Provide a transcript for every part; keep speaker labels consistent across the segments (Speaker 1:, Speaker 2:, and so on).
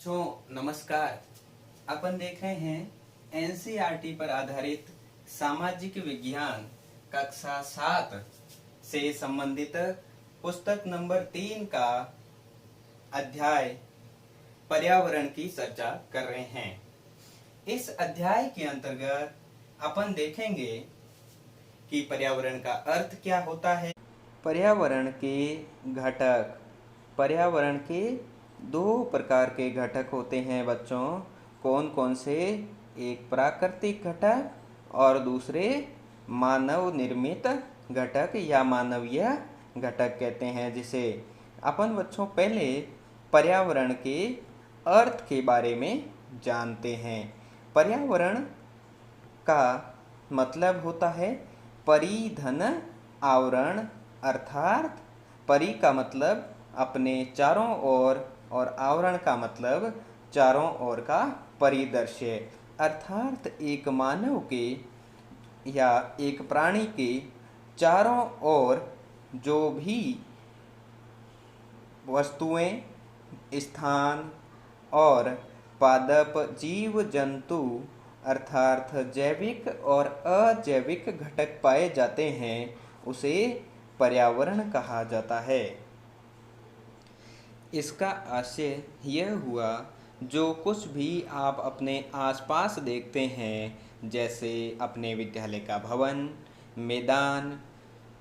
Speaker 1: नमस्कार। अपन देख रहे हैं एनसीईआरटी पर आधारित सामाजिक विज्ञान कक्षा 7 से संबंधित पुस्तक नंबर 3 का अध्याय पर्यावरण की चर्चा कर रहे हैं। इस अध्याय के अंतर्गत अपन देखेंगे कि पर्यावरण का अर्थ क्या होता है। पर्यावरण के घटक। पर्यावरण के दो प्रकार के घटक होते हैं बच्चों। कौन कौन से? एक प्राकृतिक घटक और दूसरे मानव निर्मित घटक या मानवीय घटक कहते हैं, जिसे अपन बच्चों पहले पर्यावरण के अर्थ के बारे में जानते हैं। पर्यावरण का मतलब होता है परिधन आवरण, अर्थात परि का मतलब अपने चारों ओर और आवरण का मतलब चारों ओर का परिदृश्य, अर्थात एक मानव के या एक प्राणी के चारों ओर जो भी वस्तुएं, स्थान और पादप जीव जंतु अर्थात जैविक और अजैविक घटक पाए जाते हैं, उसे पर्यावरण कहा जाता है। इसका आशय यह हुआ, जो कुछ भी आप अपने आसपास देखते हैं, जैसे अपने विद्यालय का भवन, मैदान,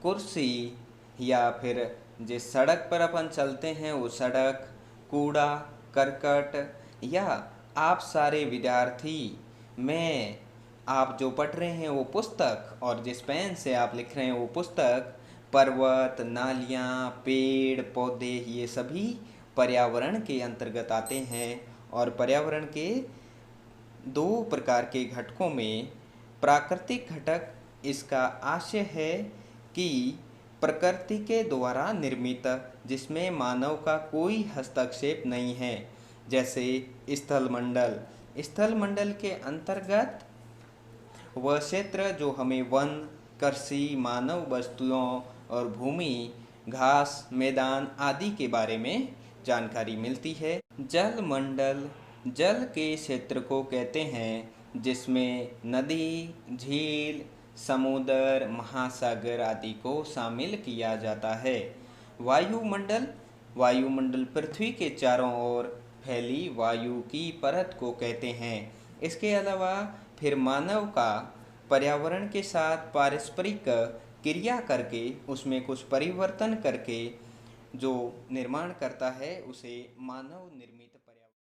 Speaker 1: कुर्सी, या फिर जिस सड़क पर अपन चलते हैं वो सड़क, कूड़ा करकट, या आप सारे विद्यार्थी, मैं, आप जो पढ़ रहे हैं वो पुस्तक, और जिस पेन से आप लिख रहे हैं वो पुस्तक, पर्वत, नालियाँ, पेड़ पौधे, ये सभी पर्यावरण के अंतर्गत आते हैं। और पर्यावरण के दो प्रकार के घटकों में प्राकृतिक घटक, इसका आशय है कि प्रकृति के द्वारा निर्मित, जिसमें मानव का कोई हस्तक्षेप नहीं है, जैसे स्थलमंडल। स्थलमंडल के अंतर्गत वह क्षेत्र जो हमें वन, कृषि, मानव वस्तुओं और भूमि, घास, मैदान आदि के बारे में जानकारी मिलती है। जल मंडल जल के क्षेत्र को कहते हैं, जिसमें नदी, झील, समुद्र, महासागर आदि को शामिल किया जाता है। वायुमंडल वायुमंडल पृथ्वी के चारों ओर फैली वायु की परत को कहते हैं। इसके अलावा फिर मानव का पर्यावरण के साथ पारस्परिक क्रिया करके, उसमें कुछ परिवर्तन करके जो निर्माण करता है, उसे मानव निर्मित